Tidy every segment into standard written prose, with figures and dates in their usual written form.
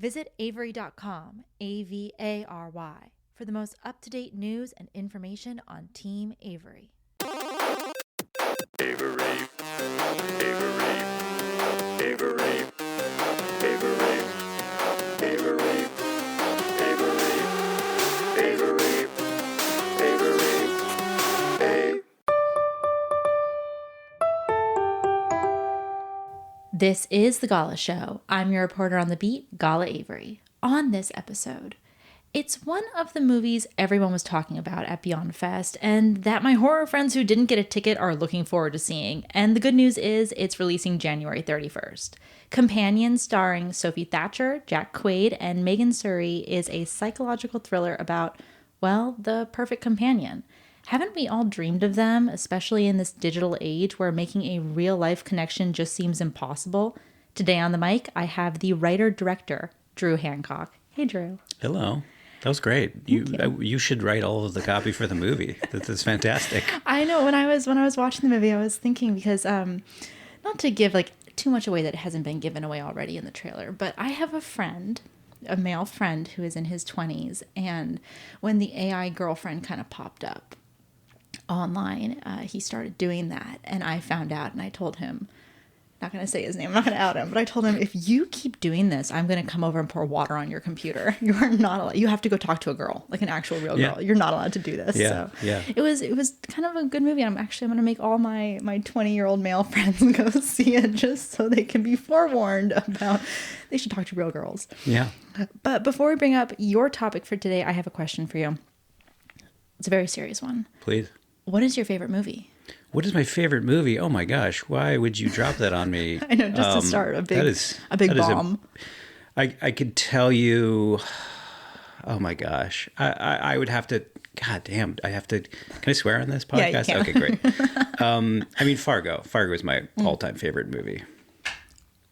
Visit Avery.com, Avary, for the most up-to-date news and information on Team Avery. Avery, Avery, Avery, Avery, Avery, Avery, Avery, Avery, This is the Gala Show. I'm your reporter on the beat, Gala Avery. On this episode, it's one of the movies everyone was talking about at Beyond Fest and that my horror friends who didn't get a ticket are looking forward to seeing. And the good news is it's releasing January 31st. Companion, starring Sophie Thatcher, Jack Quaid, and Megan Surrey, is a psychological thriller about, well, the perfect companion. Haven't we all dreamed of them, especially in this digital age where making a real-life connection just seems impossible? Today on the mic, I have the writer-director, Drew Hancock. Hey, Drew. Hello. That was great. You should write all of the copy for the movie. That's fantastic. I know. When I was watching the movie, I was thinking because not to give too much away that hasn't been given away already in the trailer, but I have a friend, a male friend who is in his 20s, and when the AI girlfriend kind of popped up online, he started doing that, and I found out, and I told him, not going to say his name, I'm not going to out him, but I told him, if you keep doing this, I'm going to come over and pour water on your computer. You are not allowed. You have to go talk to a girl, like an actual real girl. You're not allowed to do this. Yeah, so yeah. It was kind of a good movie. I'm going to make all my 20-year-old male friends go see it just so they can be forewarned about they should talk to real girls. Yeah. But before we bring up your topic for today, I have a question for you. It's a very serious one. Please. What is your favorite movie? What is my favorite movie? Oh my gosh! Why would you drop that on me? I know, just to start a big bomb. I could tell you. Oh my gosh! I would have to. God damn! I have to. Can I swear on this podcast? Yeah, you can. Okay, great. I mean, Fargo. Fargo is my all-time favorite movie.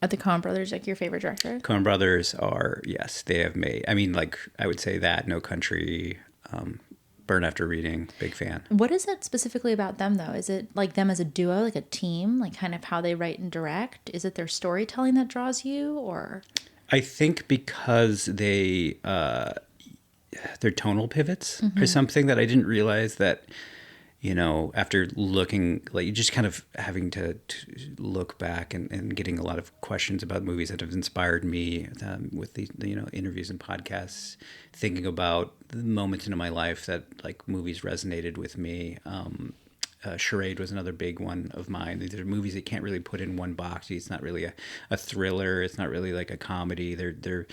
Are the Coen Brothers your favorite director? Coen Brothers are, yes, they have made. I mean, I would say that No Country. Burn After Reading, big fan. What is it specifically about them, though? Is it like them as a duo, like a team, like kind of how they write and direct? Is it their storytelling that draws you, or? I think because their tonal pivots are something that I didn't realize that, after looking, you just kind of having to look back and getting a lot of questions about movies that have inspired me with the interviews and podcasts, thinking about the moments in my life that movies resonated with me. Charade was another big one of mine. These are movies that can't really put in one box. It's not really a thriller. It's not really like a comedy. They're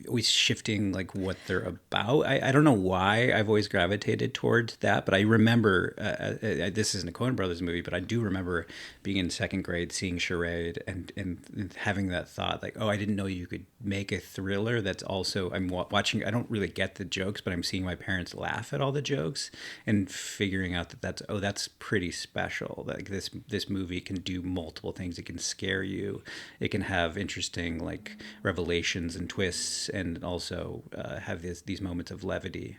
always shifting what they're about. I don't know why I've always gravitated towards that, but I remember this isn't a Coen Brothers movie, but I do remember being in second grade, seeing Charade, and having that thought I didn't know you could make a thriller that's also, I'm watching, I don't really get the jokes, but I'm seeing my parents laugh at all the jokes and figuring out that's pretty special. This movie can do multiple things. It can scare you. It can have interesting revelations and twists, and also have these moments of levity.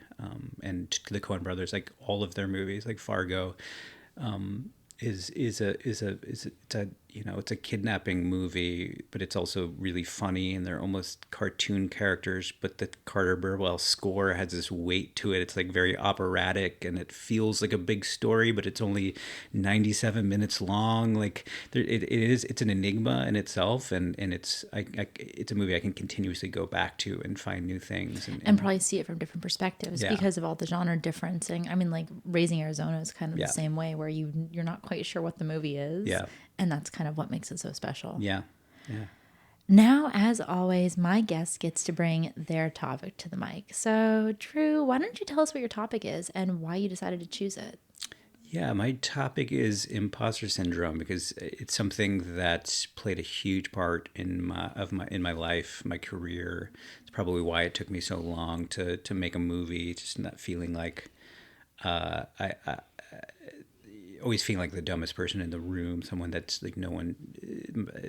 And the Coen Brothers, all of their movies, like Fargo, it's a kidnapping movie, but it's also really funny, and they're almost cartoon characters. But the Carter Burwell score has this weight to it. It's very operatic, and it feels like a big story, but it's only 97 minutes long. It's an enigma in itself, and it's a movie I can continuously go back to and find new things and probably see it from different perspectives. Yeah. Because of all the genre differencing. I mean, Raising Arizona is kind of the same way, where you're not quite sure what the movie is. Yeah. And that's kind of what makes it so special. Yeah. Yeah. Now, as always, my guest gets to bring their topic to the mic. So, Drew, why don't you tell us what your topic is and why you decided to choose it? Yeah, my topic is imposter syndrome, because it's something that's played a huge part in my life, my career. It's probably why it took me so long to make a movie, just not feeling I always feeling like the dumbest person in the room, someone that's no one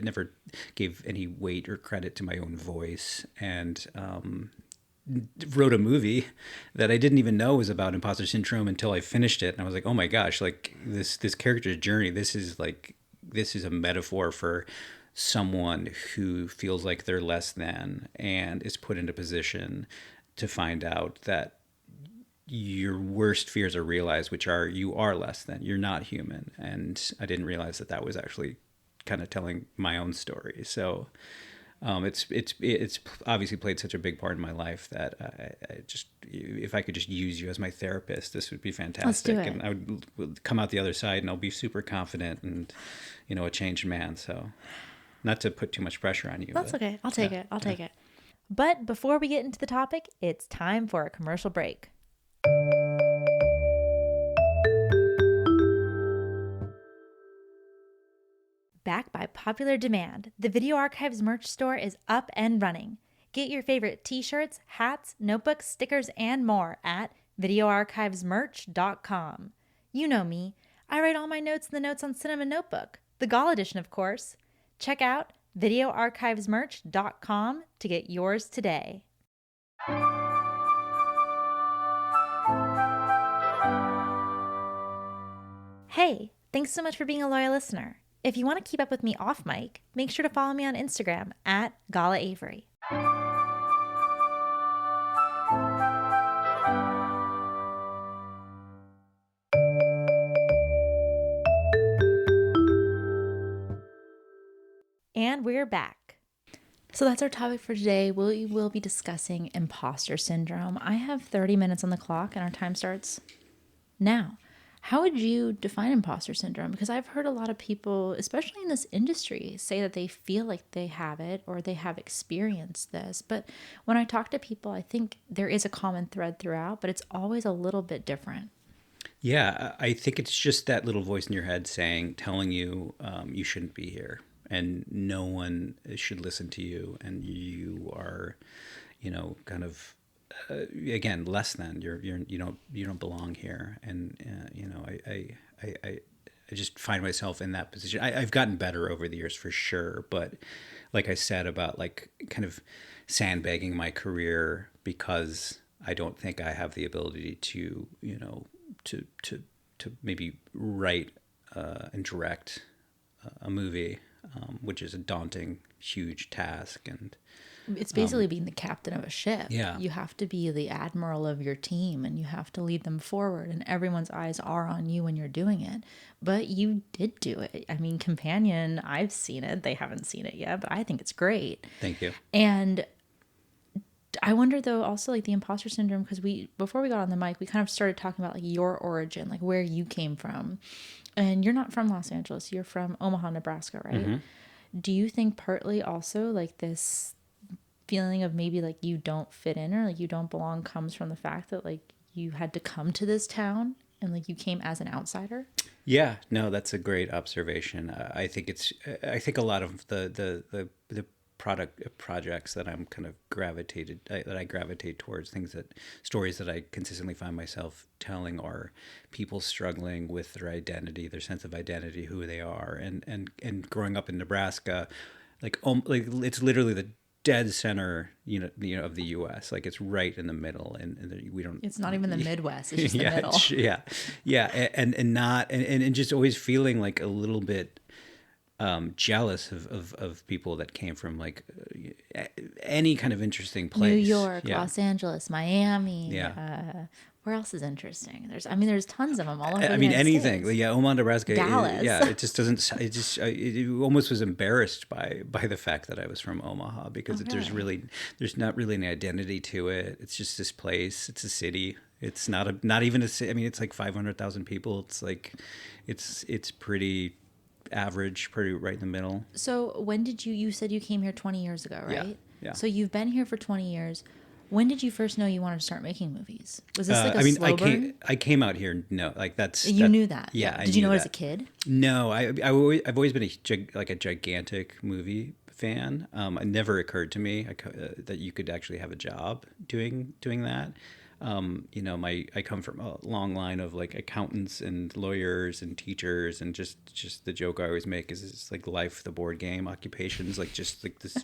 never gave any weight or credit to my own voice, and wrote a movie that I didn't even know was about imposter syndrome until I finished it, and I was like, oh my gosh, this character's journey, this is a metaphor for someone who feels like they're less than and is put in a position to find out that your worst fears are realized, which are you are less than, you're not human. And I didn't realize that that was actually kind of telling my own story. So it's obviously played such a big part in my life that I just, if I could just use you as my therapist, this would be fantastic. Let's do it. And I would come out the other side and I'll be super confident and, a changed man. So not to put too much pressure on you. That's but, okay. I'll take it. I'll take it. But before we get into the topic, it's time for a commercial break. Back by popular demand, the Video Archives merch store is up and running. Get your favorite t-shirts, hats, notebooks, stickers, and more at videoarchivesmerch.com. You know me. I write all my notes in the Notes on Cinema notebook, the Gala edition, of course. Check out videoarchivesmerch.com to get yours today. Hey, thanks so much for being a loyal listener. If you want to keep up with me off mic, make sure to follow me on Instagram at Gala Avery. And we're back. So that's our topic for today. We will be discussing imposter syndrome. I have 30 minutes on the clock and our time starts now. How would you define imposter syndrome? Because I've heard a lot of people, especially in this industry, say that they feel like they have it or they have experienced this. But when I talk to people, I think there is a common thread throughout, but it's always a little bit different. Yeah, I think it's just that little voice in your head telling you you shouldn't be here and no one should listen to you and you are, kind of again less than you don't belong here. And I just find myself in that position. I've gotten better over the years for sure, but like I said about like kind of sandbagging my career because I don't think I have the ability to to maybe write and direct a movie, which is a daunting, huge task. And it's basically being the captain of a ship. Yeah. You have to be the admiral of your team and you have to lead them forward, and everyone's eyes are on you when you're doing it. But you did do it. I mean, Companion, I've seen it. They haven't seen it yet, but I think it's great. Thank you. And I wonder though also like the imposter syndrome, because before we got on the mic, we kind of started talking about like your origin, like where you came from. And you're not from Los Angeles, you're from Omaha, Nebraska, right? Mm-hmm. Do you think partly also like this feeling of maybe like you don't fit in or like you don't belong comes from the fact that like you had to come to this town and like you came as an outsider? Yeah, no, that's a great observation. I think a lot of the projects that I'm kind of I gravitate towards, stories that I consistently find myself telling are people struggling with their identity, their sense of identity, who they are. And growing up in Nebraska, like it's literally the dead center, of the U.S. Like it's right in the middle, and we don't. It's not even the Midwest; it's just the middle. And just always feeling like a little bit jealous of people that came from like any kind of interesting place. New York, Los Angeles, Miami. Yeah. Where else is interesting? There's tons of them all over. Anything. States. Yeah, Omaha, Nebraska. Dallas. It just doesn't. It almost was embarrassed by the fact that I was from Omaha because there's not really an identity to it. It's just this place. It's a city. It's not even a city. I mean, it's like 500,000 people. It's like, it's pretty average, pretty right in the middle. So when did you said you came here 20 years ago, right? Yeah. So you've been here for 20 years. When did you first know you wanted to start making movies? Was this like a slow burn? I came out here. No, like You knew that. Yeah. Did you know it as a kid? No, I've always been a gigantic movie fan. It never occurred to me that you could actually have a job doing that. You know, I come from a long line of like accountants and lawyers and teachers, and just the joke I always make is it's like life, the board game, occupations, like just like this,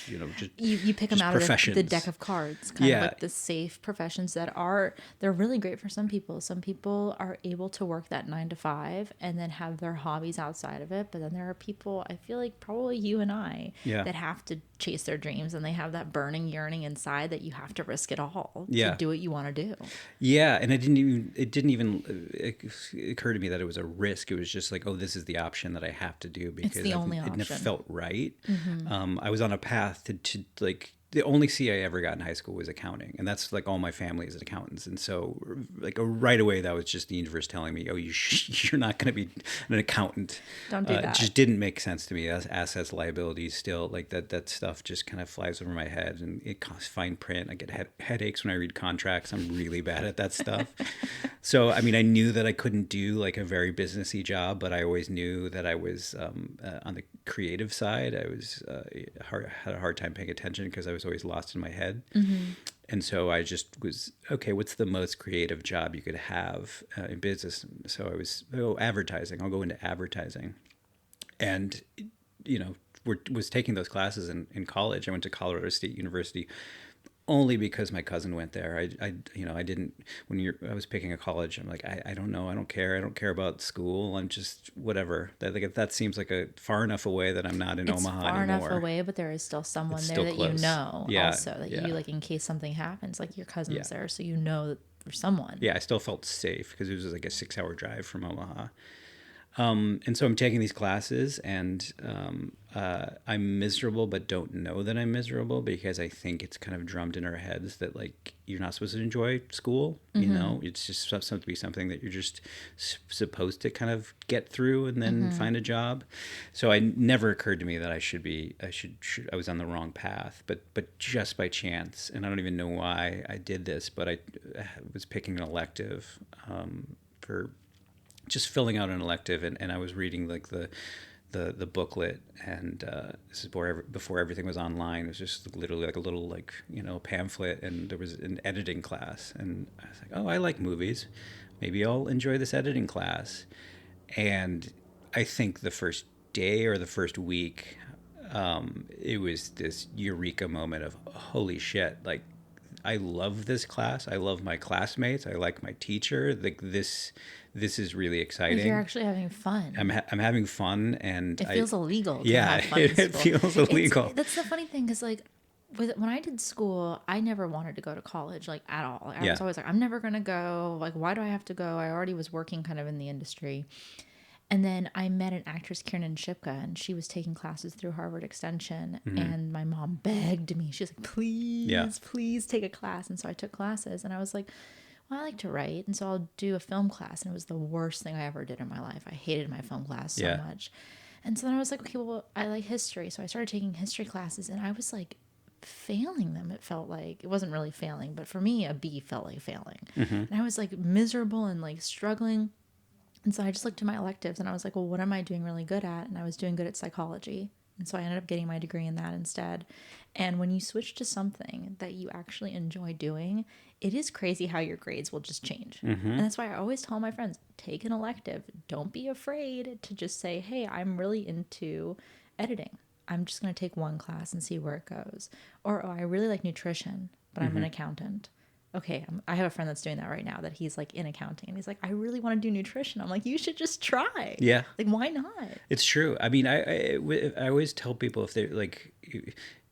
you know, just you pick them just out of professions. the deck of cards, kind of like the safe professions they're really great for some people. Some people are able to work that 9 to 5 and then have their hobbies outside of it. But then there are people, I feel like probably you and I, that have to chase their dreams, and they have that burning yearning inside that you have to risk it all to do what you want to do. Yeah, and it didn't even occur to me that it was a risk. It was just like, oh, this is the option that I have to do because It's the only option. It felt right. I was on a path to like, the only C I ever got in high school was accounting, and that's like all my family is accountants, and so like right away that was just the universe telling me, oh, you're not going to be an accountant. Don't do that. It just didn't make sense to me. Assets, liabilities, still like that stuff just kind of flies over my head, and it costs fine print. I get headaches when I read contracts. I'm really bad at that stuff. So I mean, I knew that I couldn't do like a very businessy job, but I always knew that I was on the creative side. I was had a hard time paying attention because I was always lost in my head. And so I just was, okay, what's the most creative job you could have in business? So I was, advertising. I'll go into advertising. And, you know, was taking those classes in college. I went to Colorado State University only because my cousin went there. I didn't, I was picking a college, I'm like, I don't know. I don't care about school. I'm just whatever. That seems like a far enough away that I'm not in Omaha anymore. It's far enough away, but there is still someone there that close. You know also that you, like, in case something happens, like your cousin's there, so you know that there's someone. Yeah, I still felt safe because it was like a 6-hour drive from Omaha. And so I'm taking these classes, and I'm miserable, but don't know that I'm miserable because I think it's kind of drummed in our heads that like you're not supposed to enjoy school. You know, it's just supposed to be something that you're just supposed to kind of get through and then find a job. So it never occurred to me that I was on the wrong path, but just by chance, and I don't even know why I did this, but I was picking an elective for just filling out an elective, and I was reading like the booklet, and this is before everything was online. It was just literally like a little like, you know, pamphlet, and there was an editing class, and I was like, oh, I like movies, maybe I'll enjoy this editing class. And I think the first day or the first week, it was this eureka moment of holy shit, like I love this class. I love my classmates. I like my teacher. Like this is really exciting. Like you're actually having fun. I'm having fun, and it feels illegal. To have fun it feels illegal. That's the funny thing, because like when I did school, I never wanted to go to college, like at all. I was always like, I'm never gonna go. Like, why do I have to go? I already was working kind of in the industry. And then I met an actress, Kiernan Shipka, and she was taking classes through Harvard Extension. And my mom begged me. She was like, please take a class. And so I took classes, and I was like, well, I like to write, and so I'll do a film class. And it was the worst thing I ever did in my life. I hated my film class so much. And so then I was like, okay, well, I like history. So I started taking history classes, and I was like failing them. It felt like, it wasn't really failing, but for me, a B felt like failing. And I was like miserable and like struggling. And so I just looked at my electives, and I was like, well, what am I doing really good at? And I was doing good at psychology. And so I ended up getting my degree in that instead. And when you switch to something that you actually enjoy doing, it is crazy how your grades will just change. And that's why I always tell my friends, take an elective. Don't be afraid to just say, hey, I'm really into editing. I'm just going to take one class and see where it goes. Or, oh, I really like nutrition, but I'm an accountant. Okay, I have a friend that's doing that right now, that he's like in accounting, and he's like, I really want to do nutrition. I'm like, you should just try. Yeah. Like, why not? It's true. I mean, I always tell people, if they're like,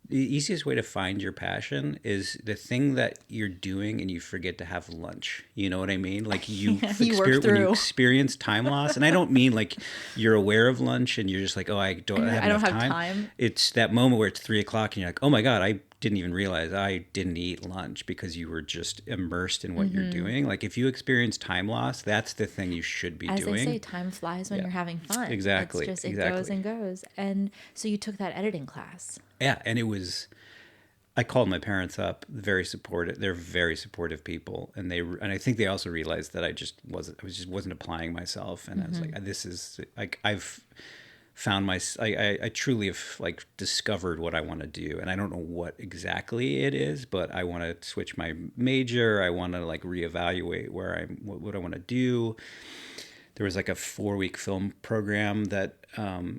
the easiest way to find your passion is the thing that you're doing and you forget to have lunch. You know what I mean? Like when you experience time loss, and I don't mean like you're aware of lunch and you're just like, oh, I don't have time. It's that moment where it's 3:00 and you're like, oh my God, I didn't even realize I didn't eat lunch, because you were just immersed in what you're doing. Like if you experience time loss, that's the thing you should be doing. As they say, time flies when you're having fun. Exactly. It's just, it goes and goes. And so you took that editing class. Yeah, and I called my parents up, very supportive. They're very supportive people, and I think they also realized that I just wasn't applying myself, and I was like, this is like found I truly have like discovered what I want to do, and I don't know what exactly it is, but I want to switch my major. I want to like reevaluate what I want to do. There was like a 4-week film program that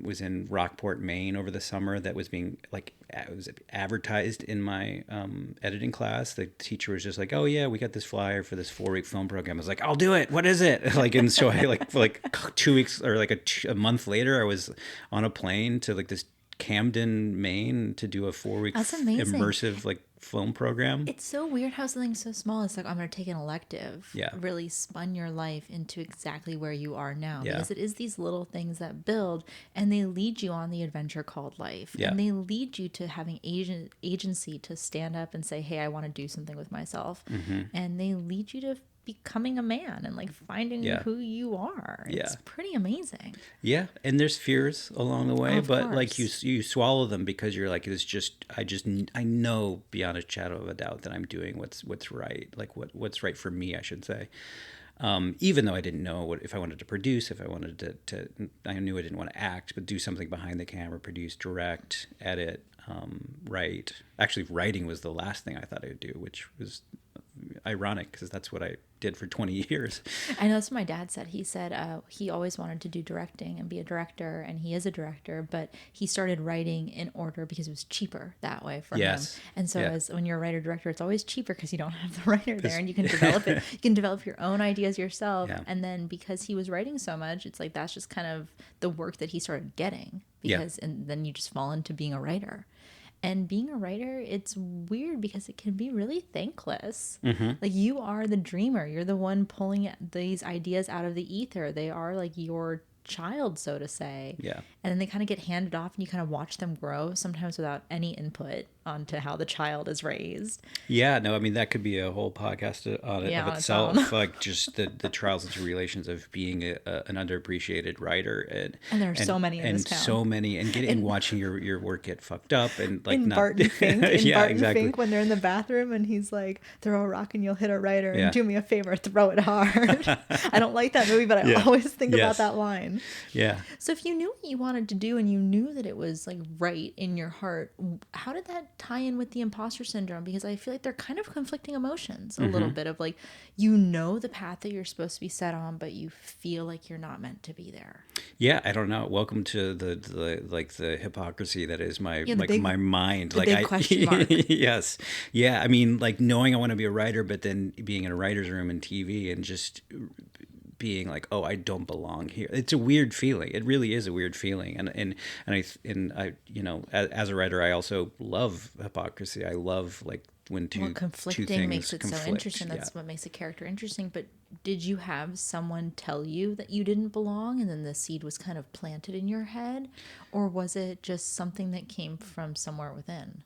was in Rockport, Maine over the summer that was being like, it was advertised in my editing class. The teacher was just like, oh yeah, we got this flyer for this 4-week film program. I was like, I'll do it. What is it? Like, and so I like, for like 2 weeks or like a month later, I was on a plane to like this Camden, Maine to do a 4-week That's amazing. immersive like film program. It's so weird how something so small is like, I'm going to take an elective, Yeah. really spun your life into exactly where you are now. Yeah. Because it is these little things that build, and they lead you on the adventure called life. Yeah. And they lead you to having agency to stand up and say, hey, I want to do something with myself. Mm-hmm. And they lead you to becoming a man and like finding Yeah. who you are. It's Yeah. pretty amazing. Yeah, and there's fears along the way, Of but like course. you swallow them because you're like, I know beyond a shadow of a doubt that I'm doing what's right, like what's right for me, I should say. Even though I didn't know if I wanted to produce, if I wanted to I knew I didn't want to act, but do something behind the camera, produce, direct, edit, write. Actually, writing was the last thing I thought I would do, which was ironic because that's what I did for 20 years. I know that's what my dad said. He said he always wanted to do directing and be a director, and he is a director, but he started writing in order because it was cheaper that way for Yes. him. And so Yeah. as when you're a writer director, it's always cheaper because you don't have the writer there, and you can develop it. You can develop your own ideas yourself. Yeah. And then because he was writing so much, it's like that's just kind of the work that he started getting Yeah. because and then you just fall into being a writer. And being a writer, it's weird because it can be really thankless. Mm-hmm. Like you are the dreamer. You're the one pulling these ideas out of the ether. They are like your child, so to say. Yeah. And then they kind of get handed off and you kind of watch them grow, sometimes without any input onto how the child is raised. Yeah, no, I mean that could be a whole podcast on it Yeah, of on its itself, own. like just the trials and tribulations of being an underappreciated writer, and there are so many in this town. so many, and getting and watching your work get fucked up, and like In not Barton Fink, yeah, exactly. Fink, when they're in the bathroom and he's like, throw a rock and you'll hit a writer, Yeah. and do me a favor, throw it hard. I don't like that movie, but I Yeah. always think about Yes. that line. Yeah. So if you knew what you wanted to do and you knew that it was like right in your heart, how did that tie in with the imposter syndrome? Because I feel like they're kind of conflicting emotions a little bit of like, you know the path that you're supposed to be set on, but you feel like you're not meant to be there. Yeah, I don't know. Welcome to the like the hypocrisy that is my Yeah, the like big- my mind. the Like big question mark. Yes. Yeah, I mean like knowing I want to be a writer, but then being in a writer's room and TV and just being like, oh, I don't belong here. It's a weird feeling. It really is a weird feeling. And I you know, as a writer, I also love hypocrisy. I love like when two Conflicting things makes it conflict. so interesting. That's what makes a character interesting. But did you have someone tell you that you didn't belong and then the seed was kind of planted in your head? Or was it just something that came from somewhere within?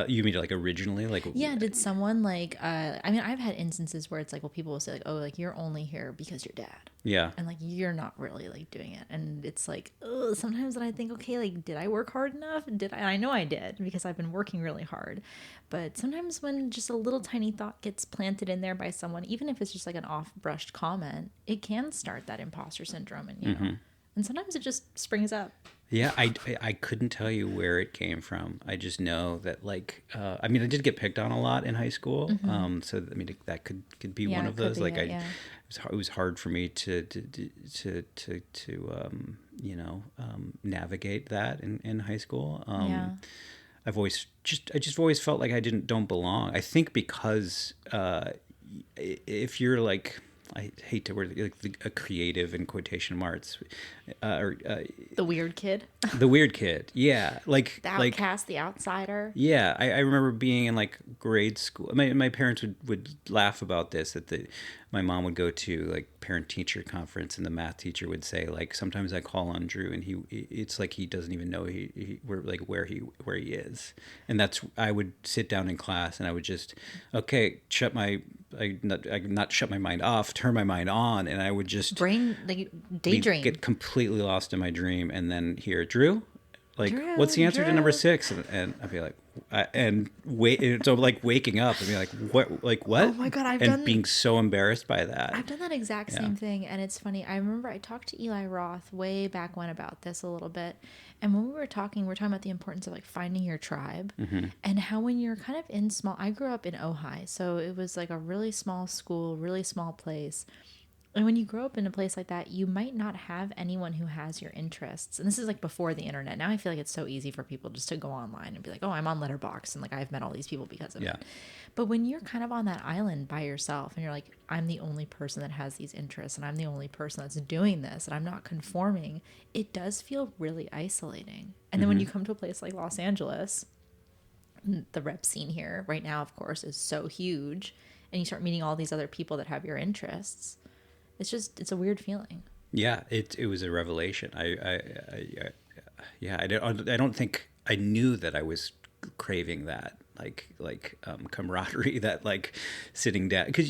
You mean like originally? Like Yeah, did someone like, I mean, I've had instances where it's like, well, people will say like, oh, like you're only here because you're dad. Yeah. And like, you're not really like doing it. And it's like, ugh, sometimes when I think, okay, like, did I work hard enough? I know I did because I've been working really hard. But sometimes when just a little tiny thought gets planted in there by someone, even if it's just like an off-brushed comment, it can start that imposter syndrome. And, you know, and sometimes it just springs up. Yeah, I couldn't tell you where it came from. I just know that like I mean I did get picked on a lot in high school. So I mean that could be Yeah, one it of could those. be Like it, yeah. it was hard for me to you know navigate that in high school. Yeah. I just always felt like I don't belong. I think because if you're like, I hate to word like a creative in quotation marks, The weird kid, the weird kid. Yeah, like the like outcast, the outsider. yeah. I remember being in like grade school. My parents would laugh about this my mom would go to like parent teacher conference and the math teacher would say like sometimes I call on Drew and it's like he doesn't even know where he is, and that's I would sit down in class and I would just not shut my mind off, turn my mind on, and I would just Brain, like daydream. get completely lost in my dream and then hear Drew, Like, Drew, what's the answer to number Drew. 6? And I'd be like, so like waking up and be like, what? Oh my God, and being so embarrassed by that. I've done that exact same thing, and it's funny. I remember I talked to Eli Roth way back when about this a little bit, and when we were talking about the importance of like finding your tribe, and how when you're kind of in small. I grew up in Ojai, so it was like a really small school, really small place. And when you grow up in a place like that, you might not have anyone who has your interests. And this is like before the internet. Now I feel like it's so easy for people just to go online and be like, oh, I'm on Letterboxd, and like I've met all these people because of it. But when you're kind of on that island by yourself and you're like, I'm the only person that has these interests and I'm the only person that's doing this and I'm not conforming, it does feel really isolating. And then when you come to a place like Los Angeles, the rep scene here right now, of course, is so huge, and you start meeting all these other people that have your interests. It's a weird feeling. Yeah, it was a revelation. I don't think I knew that I was craving that camaraderie, that like sitting down, because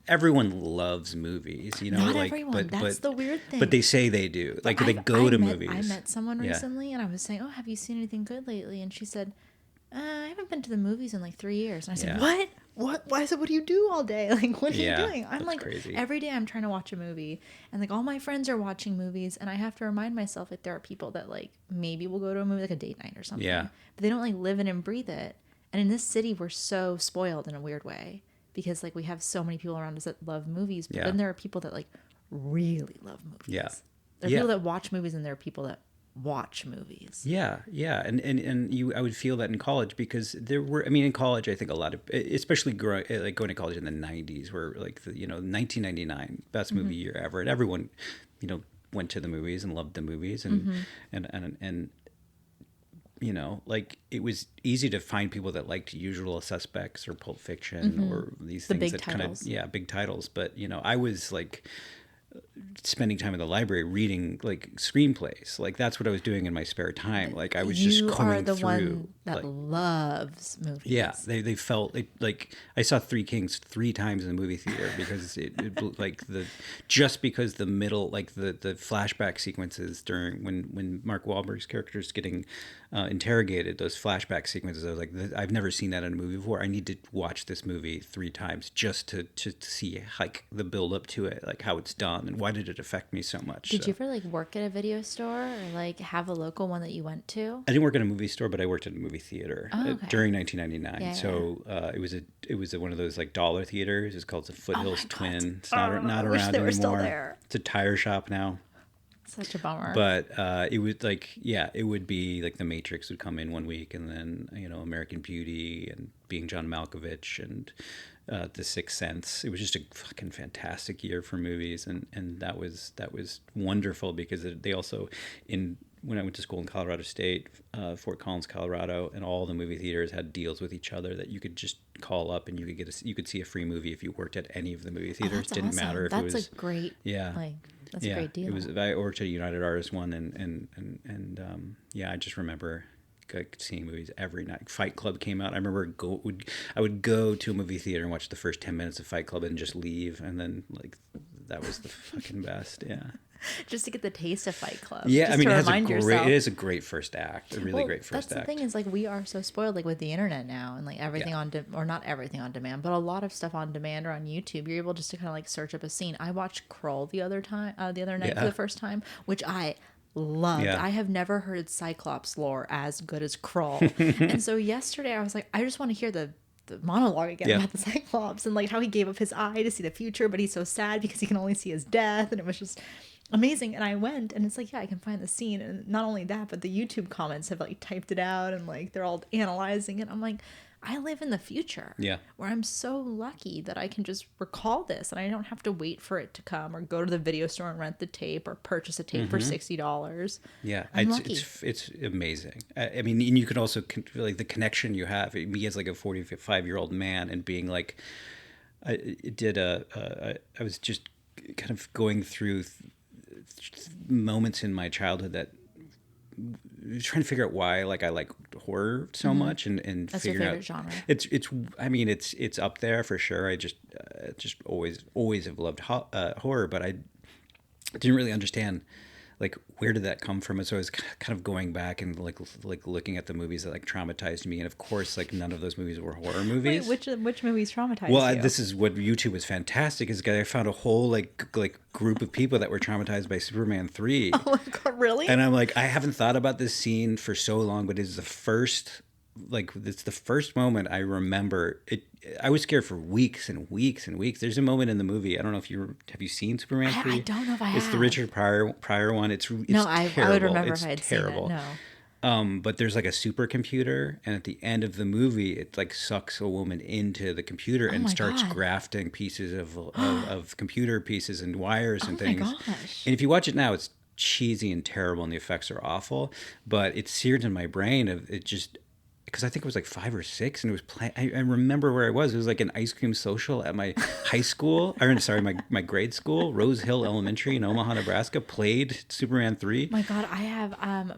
everyone loves movies, Not everyone. That's the weird thing. But they say they do. Like they go to movies. I met someone recently, and I was saying, "Oh, have you seen anything good lately?" And she said, I haven't been to the movies in like 3 years. And I said, what? Why? I said, what do you do all day? Like, what are you doing? I'm like, crazy. Every day I'm trying to watch a movie, and like all my friends are watching movies, and I have to remind myself that there are people that like maybe will go to a movie, like a date night or something. Yeah. But they don't like live it and breathe it. And in this city, we're so spoiled in a weird way, because like we have so many people around us that love movies, but then there are people that like really love movies. Yeah. There are people that watch movies, and there are people that watch movies. And I would feel that in college, because in college I think a lot of, especially going to college in the 90s, where like 1999 best movie year ever, and everyone went to the movies and loved the movies, and like it was easy to find people that liked Usual Suspects or Pulp Fiction or these things that kind of big titles, but I was like spending time in the library reading like screenplays. Like that's what I was doing in my spare time. Like I was just combing through. You are the one that loves movies. Yeah, they felt like I saw Three Kings 3 times in the movie theater, because it like because the middle, like the flashback sequences during when Mark Wahlberg's character is getting interrogated, those flashback sequences, I was like, I've never seen that in a movie before. I need to watch this movie 3 times just to see like the build up to it, like how it's done and why did it affect me so much. Did you ever like work at a video store, or like have a local one that you went to? I didn't work at a movie store, but I worked at a movie theater during 1999. Yeah, so it was one of those like dollar theaters. It's called the Foothills Twin. It's not around anymore. Still there. It's a tire shop now. Such a bummer. But it was like, it would be like The Matrix would come in one week, and then American Beauty and Being John Malkovich and The Sixth Sense. It was just a fucking fantastic year for movies, and that was wonderful, because they also, when I went to school in Colorado State, Fort Collins, Colorado, and all the movie theaters had deals with each other that you could just call up and you could see a free movie if you worked at any of the movie theaters. That's Didn't awesome. matter if that's it was a great that's a great deal. It was. I worked at a United Artists one, and I just remember seeing movies every night. Fight Club came out. I remember I would go to a movie theater and watch the first 10 minutes of Fight Club and just leave, and then like that was the fucking best. Yeah. Just to get the taste of Fight Club. Yeah, just it is a great first act. A really great first act. That's the thing, is like we are so spoiled, like with the internet now, and like everything or not everything on demand, but a lot of stuff on demand or on YouTube. You're able just to kind of like search up a scene. I watched Krull the other night for the first time, which I loved. Yeah. I have never heard Cyclops lore as good as Krull. And so yesterday I was like, I just want to hear the monologue again about the Cyclops, and like how he gave up his eye to see the future, but he's so sad because he can only see his death, and it was just amazing. And I went, and it's like, I can find the scene, and not only that, but the YouTube comments have like typed it out, and like they're all analyzing it. I'm like, I live in the future, where I'm so lucky that I can just recall this, and I don't have to wait for it to come, or go to the video store and rent the tape, or purchase a tape for $60. Yeah, it's amazing. I mean, and you can also like the connection you have. Me as like a 45-year-old man, and being like, I was just kind of going through moments in my childhood that trying to figure out why like I like horror so much, and that's figuring your favorite genre. It's up there for sure. I just always have loved horror, but I didn't really understand like, where did that come from? And so I was kind of going back and like looking at the movies that like traumatized me. And of course, like none of those movies were horror movies. Wait, which movies traumatized Well, you? this is what YouTube was fantastic. Is I found a whole like group of people that were traumatized by Superman 3. Oh my God, really? And I'm like, I haven't thought about this scene for so long, but it's the first moment I remember it. I was scared for weeks and weeks and weeks. There's a moment in the movie. I don't know if have you seen Superman 3? I don't know if I have. It's the Richard Pryor one. It's no, I would remember it's if I had terrible. seen it. No. But there's like a supercomputer, and at the end of the movie, it like sucks a woman into the computer and my starts God. grafting pieces of computer pieces and wires and Oh things. my gosh. And if you watch it now, it's cheesy and terrible, and the effects are awful. But it's seared in my brain of it just. Because I think it was like 5 or 6, and it was I remember where I was. It was like an ice cream social at my high school. My grade school, Rose Hill Elementary in Omaha, Nebraska. Played Superman 3. My God, I have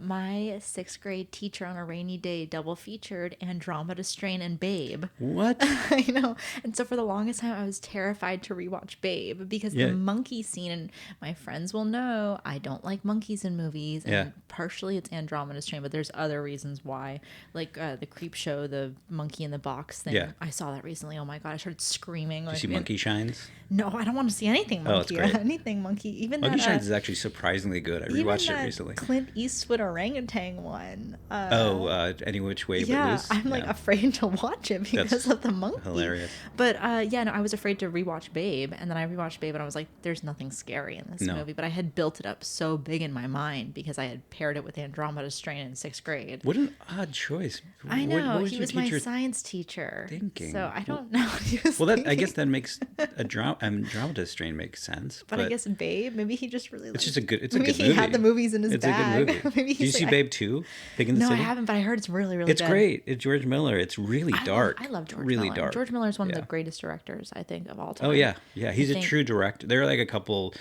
my 6th grade teacher on a rainy day double featured Andromeda Strain and Babe. What? I know. And so for the longest time, I was terrified to rewatch Babe because Yeah. the monkey scene, and my friends will know I don't like monkeys in movies. And Yeah. partially it's Andromeda Strain, but there's other reasons why. Like the Creep Show, the monkey in the box thing. Yeah. I saw that recently. Oh my God, I started screaming. Did you see Monkey Shines? No, I don't want to see anything monkey. Oh, it's great. Anything monkey. Even Monkey that, Shines is actually surprisingly good. I rewatched it recently. Clint Eastwood orangutan one. Any Which Way But Yeah, Loose. I'm like afraid to watch it because That's of the monkey. hilarious. But yeah, no, I was afraid to rewatch Babe, and then I rewatched Babe, and I was like, "There's nothing scary in this No. movie." But I had built it up so big in my mind because I had paired it with Andromeda Strain in 6th grade. What an odd choice. I know, What he your was my teacher science teacher. thinking? So I don't know what he was Well, I thinking. guess that makes Andromeda Strain makes sense. But I guess Babe, maybe he just really. it's liked just a good. It's a maybe good he movie. had the movies in his it's bag. a good movie. Maybe Did you he's see like, Babe 2? Big in the No, City? I haven't, but I heard it's really, really It's good. great. It's George Miller. It's really dark. I love George really Miller. dark. George Miller is one of Yeah. the greatest directors, I think, of all time. Oh yeah, yeah. He's I a think- true director. There are like a couple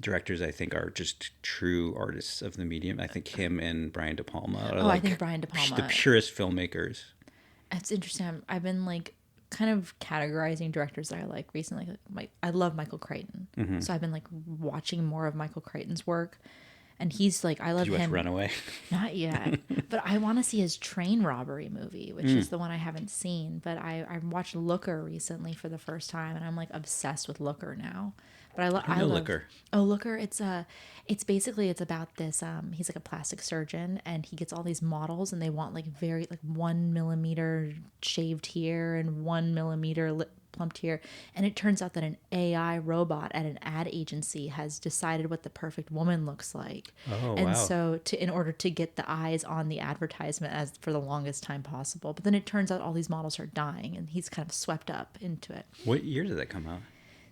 directors I think are just true artists of the medium. I think him and Brian De Palma are I think Brian De Palma- the purest filmmakers. It's interesting. I've been like kind of categorizing directors that I like recently. I love Michael Crichton, Mm-hmm. so I've been like watching more of Michael Crichton's work, and he's like, I love Did you watch him. Runaway? Not yet, but I want to see his train robbery movie, which Mm. is the one I haven't seen. But I watched Looker recently for the first time, and I'm like obsessed with Looker now. But I know love Looker. Oh, Looker! It's basically it's about this. He's like a plastic surgeon, and he gets all these models, and they want like very like 1 millimeter shaved here and 1 millimeter plumped here, and it turns out that an AI robot at an ad agency has decided what the perfect woman looks like. Oh, and wow. so in order to get the eyes on the advertisement as for the longest time possible, but then it turns out all these models are dying, and he's kind of swept up into it. What year did that come out?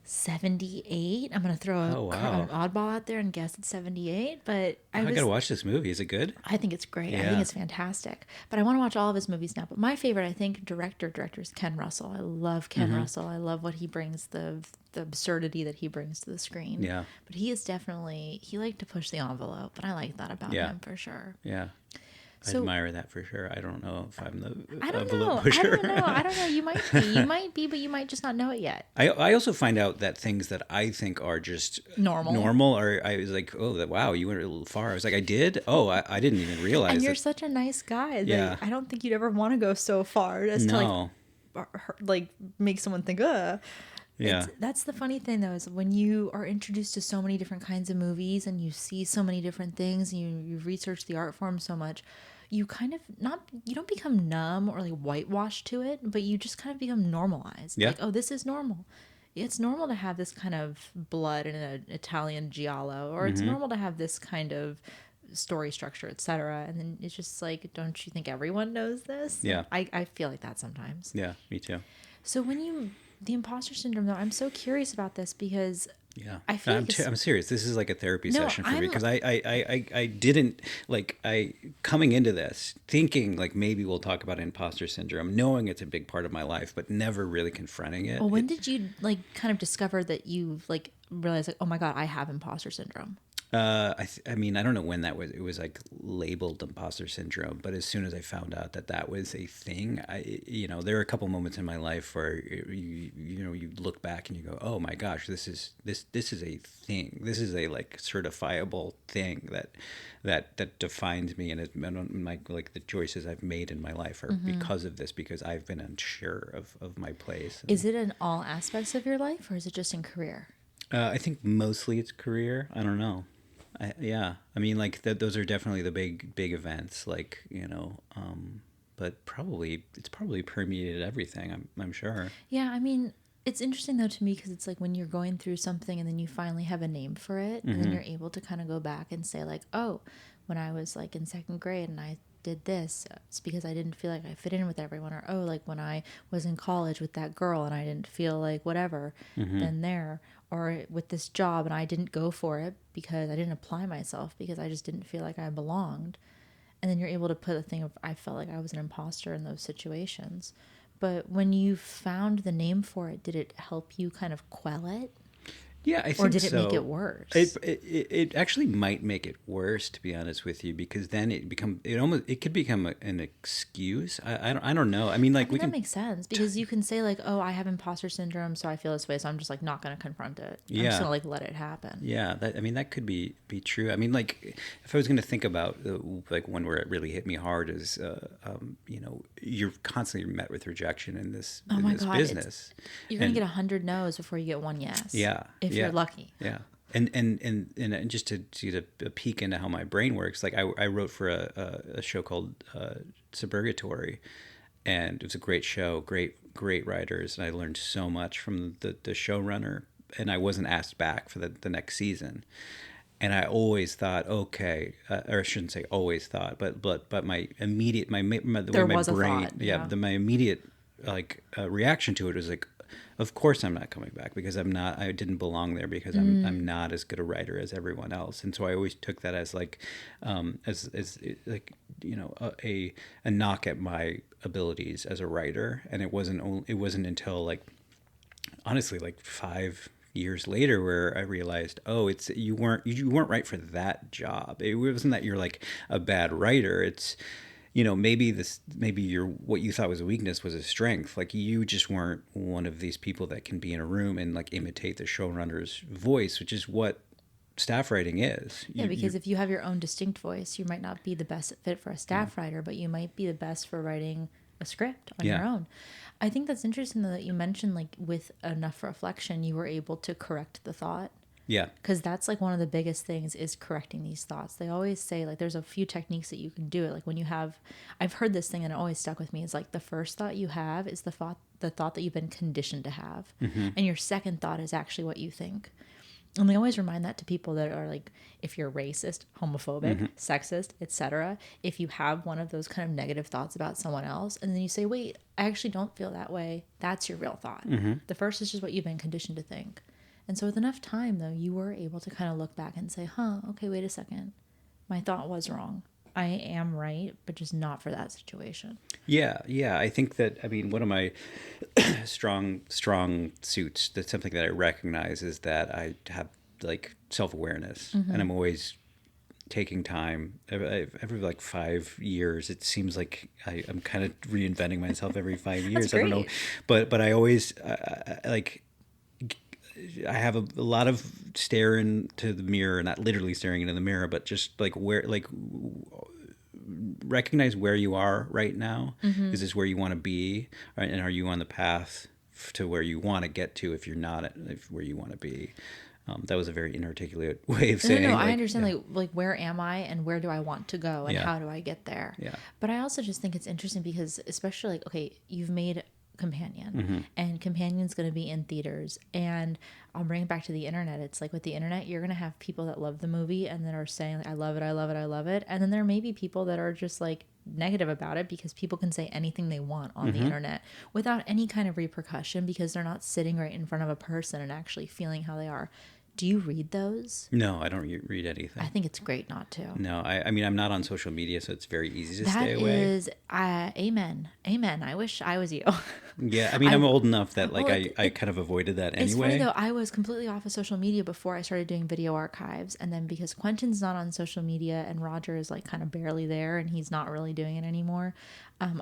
78. I'm gonna throw Oh, wow. an oddball out there and guess it's 78, but I gotta watch this movie. Is it good? I think it's great. I Yeah. think it's fantastic. But I want to watch all of his movies now. But my favorite, I think, director is Ken Russell. I love Ken Mm-hmm. Russell. I love what he brings, the absurdity that he brings to the screen. Yeah. But he is definitely, he liked to push the envelope, and I like that about Yeah. him for sure. Yeah. I So- admire that for sure. I don't know if I'm the I don't envelope know. pusher. I don't know. You might be. You might be, but you might just not know it yet. I also find out that things that I think are just Normal. or I was like, oh, wow, you went a little far. I was like, I did? Oh, I didn't even realize And you're that. such a nice guy. That Yeah. I don't think you'd ever want to go so far as No. to like make someone think, ugh. Yeah. That's the funny thing though, is when you are introduced to so many different kinds of movies and you see so many different things and you research the art form so much, you kind of you don't become numb or like whitewashed to it, but you just kind of become normalized. Yeah. Like, oh, this is normal. It's normal to have this kind of blood in an Italian giallo, or it's normal to have this kind of story structure, etc. And then it's just like, don't you think everyone knows this? Yeah. I feel like that sometimes. Yeah, me too. So the imposter syndrome, though, I'm so curious about this because Yeah, I feel I'm, like it's- I'm serious. This is like a therapy No, session for me I'm- because I didn't like coming into this thinking like maybe we'll talk about imposter syndrome, knowing it's a big part of my life, but never really confronting it. Well, when did you like kind of discover that you like realized like, oh my God, I have imposter syndrome? I mean, I don't know when that was. It was like labeled imposter syndrome, but as soon as I found out that that was a thing, there are a couple moments in my life where you look back and you go, oh my gosh, this is a thing. This is a like certifiable thing that defines me, and my like the choices I've made in my life are because of this, because I've been unsure of my place. Is it in all aspects of your life, or is it just in career? I think mostly it's career. I don't know. Yeah, I mean, like those are definitely the big events, like but it's probably permeated everything. I'm sure. Yeah, I mean, it's interesting though to me because it's like when you're going through something and then you finally have a name for it, and then you're able to kind of go back and say like, oh, when I was like in second grade and I did this, it's because I didn't feel like I fit in with everyone, or oh, like when I was in college with that girl and I didn't feel like whatever, then there, or with this job and I didn't go for it because I didn't apply myself because I just didn't feel like I belonged. And then you're able to put a thing of I felt like I was an imposter in those situations. But when you found the name for it, did it help you kind of quell it? Yeah, I think or did it so. make it worse? It actually might make it worse, to be honest with you, because then it could become an excuse. I don't know. I mean, like I think we that can makes sense because you can say like, oh, I have imposter syndrome, so I feel this way, so I'm just like not going to confront it. I'm just going to like let it happen. Yeah, that could be true. I mean, like if I was going to think about like one where it really hit me hard is, you're constantly met with rejection in this business. You're going to get 100 no's before you get one yes. Yeah, if you're lucky. Yeah. And just to see a peek into how my brain works, like I wrote for a show called Suburgatory, and it was a great show, great writers, and I learned so much from the showrunner, and I wasn't asked back for the next season. And I always thought, okay, or I shouldn't say always thought, but my immediate my way my brain, my immediate like reaction to it was like, of course I'm not coming back because I didn't belong there because I'm not as good a writer as everyone else. And so I always took that as like, as like, a knock at my abilities as a writer. And it wasn't until like, honestly, like 5 years later where I realized, oh, you weren't right for that job. It wasn't that you're like a bad writer. It's, maybe what you thought was a weakness was a strength. Like you just weren't one of these people that can be in a room and like imitate the showrunner's voice, which is what staff writing is. Yeah, because if you have your own distinct voice, you might not be the best fit for a staff writer, but you might be the best for writing a script on your own. I think that's interesting though that you mentioned like with enough reflection, you were able to correct the thought. Yeah. Because that's like one of the biggest things is correcting these thoughts. They always say like there's a few techniques that you can do it. Like when you have, I've heard this thing and it always stuck with me. Is like the first thought you have is the thought that you've been conditioned to have. And your second thought is actually what you think. And they always remind that to people that are like, if you're racist, homophobic, sexist, etc., if you have one of those kind of negative thoughts about someone else, and then you say, wait, I actually don't feel that way, that's your real thought. The first is just what you've been conditioned to think. And so with enough time, though, you were able to kind of look back and say, okay, wait a second. My thought was wrong. I am right, but just not for that situation. Yeah. I think that, I mean, one of my strong suits, that's something that I recognize, is that I have like self-awareness, and I'm always taking time. Every like 5 years, it seems like I'm kind of reinventing myself every 5 years. I don't know, but I always I have a lot of staring to the mirror, not literally staring into the mirror, but just like recognize where you are right now. Is this where you want to be? Right? And are you on the path to where you want to get to if you're not where you want to be? That was a very inarticulate way of saying. No, I understand. Like where am I and where do I want to go and how do I get there? Yeah. But I also just think it's interesting because especially like, okay, you've made Companion and Companion's going to be in theaters, and I'll bring it back to the internet. It's like with the internet, you're going to have people that love the movie and that are saying like, I love it, I love it, I love it. And then there may be people that are just like negative about it because people can say anything they want on the internet without any kind of repercussion because they're not sitting right in front of a person and actually feeling how they are. Do you read those? No, I don't read anything. I think it's great not to. No, I mean, I'm not on social media, so it's very easy to That stay away. Is, amen. I wish I was you. Yeah, I mean, I'm old enough that like Well, I kind of avoided that It's funny anyway. though, I was completely off of social media before I started doing video archives. And then because Quentin's not on social media and Roger is like kind of barely there and he's not really doing it anymore,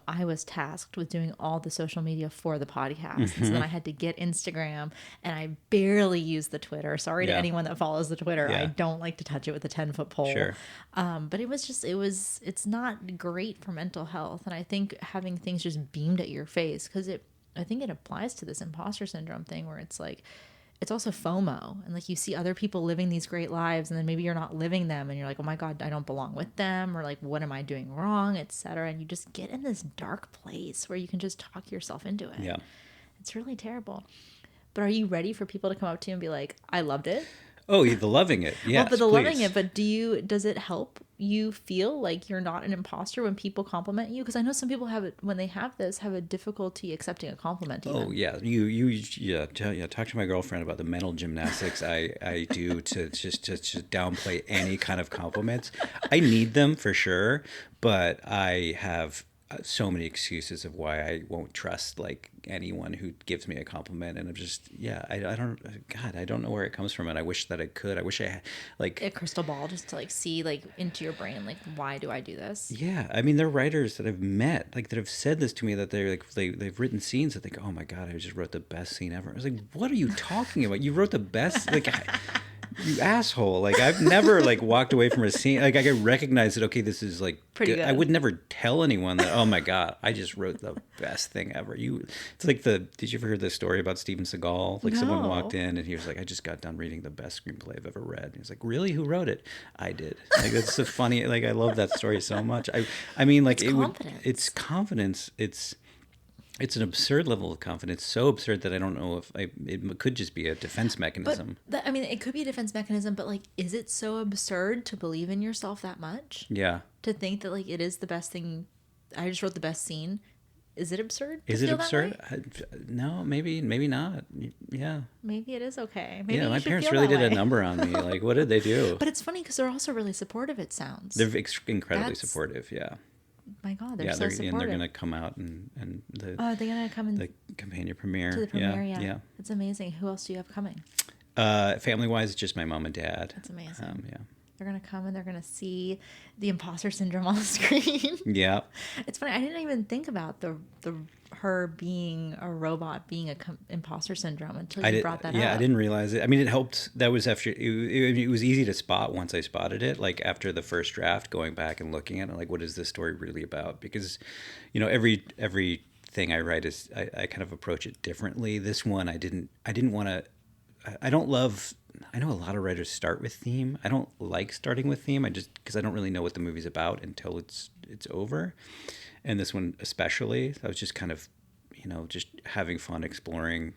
I was tasked with doing all the social media for the podcast. And so then I had to get Instagram and I barely use the Twitter. Sorry to Yeah. anyone that follows the Twitter. I Yeah. don't like to touch it with a 10-foot pole. Sure. But it's not great for mental health. And I think having things just beamed at your face, because I think it applies to this imposter syndrome thing where it's like, it's also FOMO. And like you see other people living these great lives and then maybe you're not living them and you're like, oh my God, I don't belong with them, or like, what am I doing wrong, etc. And you just get in this dark place where you can just talk yourself into it. Yeah. It's really terrible. But are you ready for people to come up to you and be like, I loved it? Oh, the loving it. Yes, Well, but the please. loving it, but does it help you feel like you're not an imposter when people compliment you? Because I know some people when they have a difficulty accepting a compliment. Even. Oh yeah, talk to my girlfriend about the mental gymnastics I do to just downplay any kind of compliments. I need them for sure, but I have so many excuses of why I won't trust like anyone who gives me a compliment, and I'm just I don't know where it comes from, and I wish that I could. I wish I had like a crystal ball just to like see like into your brain, like, why do I do this? Yeah, I mean, there are writers that I've met, like, that have said this to me, that they're like, they've written scenes that they go, oh my God, I just wrote the best scene ever. I was like, what are you talking about? You wrote the best, like, you asshole. Like, I've never like walked away from a scene. Like, I recognize that, okay, this is like Pretty good. I would never tell anyone that, oh my God, I just wrote the best thing ever. It's like did you ever hear the story about Steven Seagal? Like, someone No. walked in and he was like, I just got done reading the best screenplay I've ever read. And he was like, really? Who wrote it? I did. Like, that's so funny. Like, I love that story so much. I mean, like, it's confidence. It's an absurd level of confidence, so absurd that I don't know if it could just be a defense mechanism. But I mean, it could be a defense mechanism, but like, is it so absurd to believe in yourself that much? Yeah. To think that like it is the best thing. I just wrote the best scene. Is it absurd? Is it absurd? No, maybe not. Yeah. Maybe it is okay. Maybe my should parents feel really that did a way. number on me. Like, what did they do? But it's funny because they're also really supportive. It sounds. They're incredibly supportive. Yeah. My God, they're so and supportive. they're gonna come out and are they gonna come in the companion premiere? to the premiere? Yeah. It's amazing. Who else do you have coming? Family wise, just my mom and dad. That's amazing. Yeah. They're gonna come and they're gonna see the imposter syndrome on the screen. Yeah. It's funny. I didn't even think about the her being a robot being a imposter syndrome until you brought that up. Yeah, I didn't realize it. I mean, it helped. That was after it was easy to spot once I spotted it. Like, after the first draft, going back and looking at it, like, what is this story really about? Because, every thing I write is I kind of approach it differently. This one, I didn't want to. I don't love. I know a lot of writers start with theme. I don't like starting with theme. Because I don't really know what the movie's about until it's over. And this one especially, I was just kind of, just having fun exploring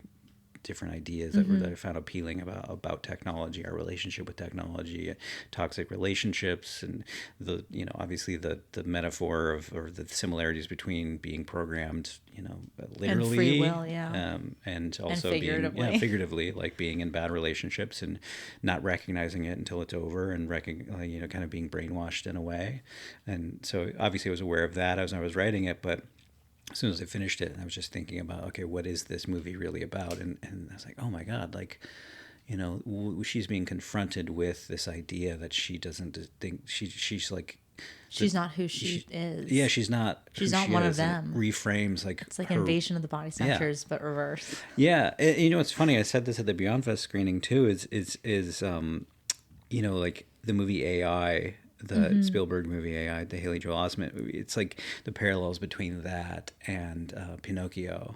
different ideas that I found appealing about technology, our relationship with technology, toxic relationships, and obviously the metaphor or the similarities between being programmed, literally, and free will, and also figuratively. figuratively, like being in bad relationships and not recognizing it until it's over, and kind of being brainwashed in a way. And so obviously I was aware of that as I was writing it, but as soon as I finished it, I was just thinking about, okay, what is this movie really about? And I was like, oh my God, like, she's being confronted with this idea that she doesn't think she's like, she's not who she is. Yeah, she's not. She's not one of them. Reframes like it's like Invasion of the Body Snatchers, but reverse. Yeah, it's funny. I said this at the Beyond Fest screening too. Is like the movie AI. The Spielberg movie AI, the Haley Joel Osment movie. It's like the parallels between that and Pinocchio.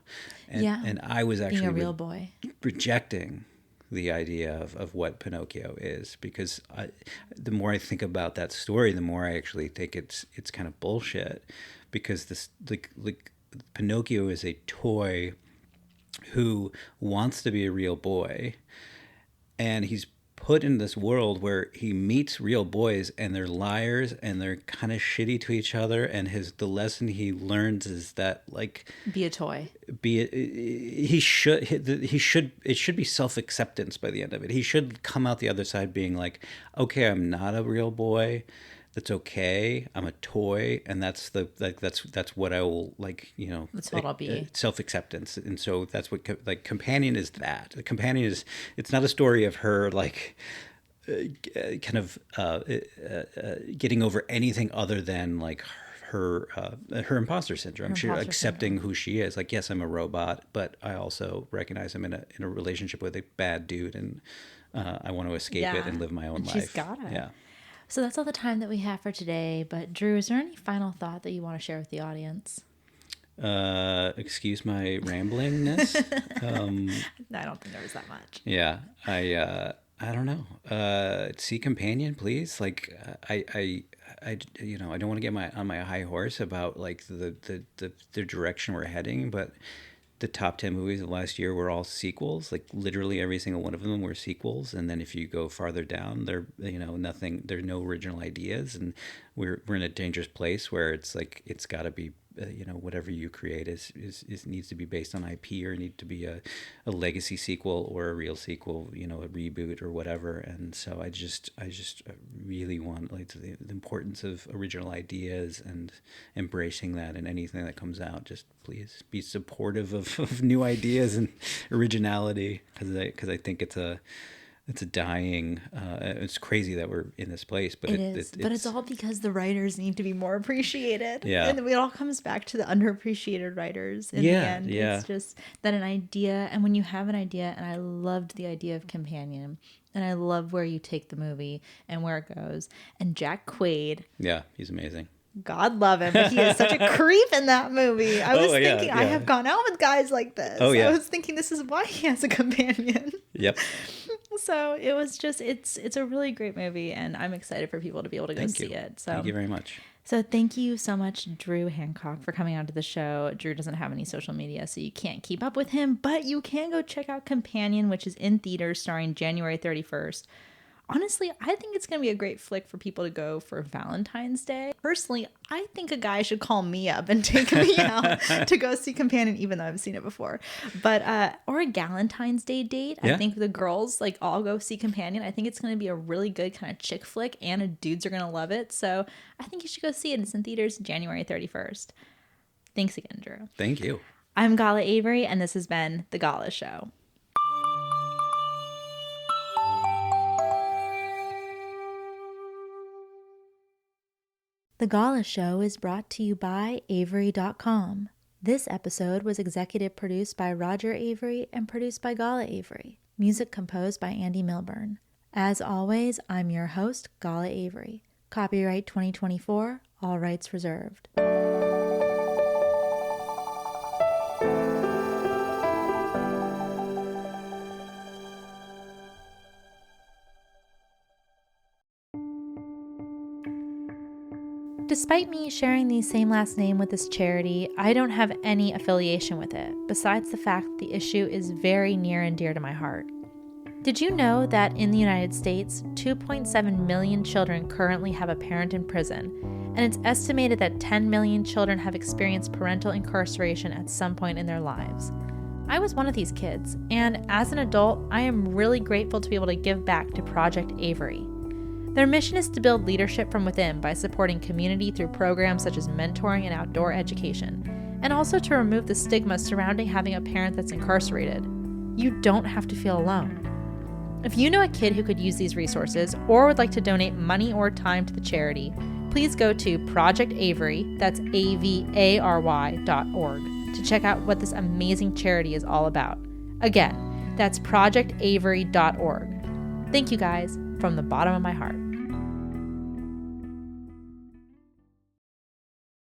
And I was actually being a real boy, rejecting the idea of what Pinocchio is, because the more I think about that story, the more I actually think it's kind of bullshit, because this like Pinocchio is a toy who wants to be a real boy, and he's put in this world where he meets real boys and they're liars and they're kind of shitty to each other, and the lesson he learns is that, like, be a toy. It should be self-acceptance by the end of it. He should come out the other side being like, okay, I'm not a real boy. that's okay. I'm a toy, and that's what I will like. That's what I'll be. Self-acceptance, and so that's what like Companion is. That the Companion is. It's not a story of her like kind of getting over anything other than like her imposter syndrome. She's accepting who she is. Like, yes, I'm a robot, but I also recognize I'm in a relationship with a bad dude, and I want to escape it and live my own life. She's got it. Yeah. So that's all the time that we have for today. But Drew, is there any final thought that you want to share with the audience? Excuse my ramblingness. I don't think there was that much. Yeah, I don't know. See Companion, please. Like, I don't want to get on my high horse about like the direction we're heading, but the top 10 movies of last year were all sequels. Like literally every single one of them were sequels. And then if you go farther down, nothing. There's no original ideas, and we're in a dangerous place where it's like it's got to be. Whatever you create is needs to be based on IP, or need to be a legacy sequel or a real sequel, a reboot or whatever. And so I just really want like the importance of original ideas and embracing that in anything that comes out. Just please be supportive of new ideas and originality, because I think it's a dying. It's crazy that we're in this place, but it's all because the writers need to be more appreciated. Yeah, and it all comes back to the underappreciated writers. In the end, it's just that an idea, and when you have an idea, and I loved the idea of Companion, and I love where you take the movie and where it goes. And Jack Quaid, he's amazing. God love him, but he is such a creep in that movie. I was thinking, I have gone out with guys like this. I was thinking this is why he has a companion. Yep. So it was just, it's a really great movie, and I'm excited for people to be able to go see it. So thank you very much. So thank you so much, Drew Hancock, for coming onto the show. Drew doesn't have any social media, so you can't keep up with him, but you can go check out Companion, which is in theaters starting January 31st. Honestly, I think it's going to be a great flick for people to go for Valentine's Day. Personally, I think a guy should call me up and take me out to go see Companion, even though I've seen it before. But, or a Galentine's Day date. Yeah. I think the girls, like, all go see Companion. I think it's going to be a really good kind of chick flick, and dudes are going to love it. So I think you should go see it. It's in theaters January 31st. Thanks again, Drew. Thank you. I'm Gala Avery, and this has been The Gala Show. The Gala Show is brought to you by Avery.com. This episode was executive produced by Roger Avery and produced by Gala Avery. Music composed by Andy Milburn. As always, I'm your host, Gala Avery. Copyright 2024, all rights reserved. Despite me sharing the same last name with this charity, I don't have any affiliation with it, besides the fact that the issue is very near and dear to my heart. Did you know that in the United States, 2.7 million children currently have a parent in prison, and it's estimated that 10 million children have experienced parental incarceration at some point in their lives? I was one of these kids, and as an adult, I am really grateful to be able to give back to Project Avery. Their mission is to build leadership from within by supporting community through programs such as mentoring and outdoor education, and also to remove the stigma surrounding having a parent that's incarcerated. You don't have to feel alone. If you know a kid who could use these resources or would like to donate money or time to the charity, please go to Project Avery, that's AVARY.org, to check out what this amazing charity is all about. Again, that's projectavery.org. Thank you guys from the bottom of my heart.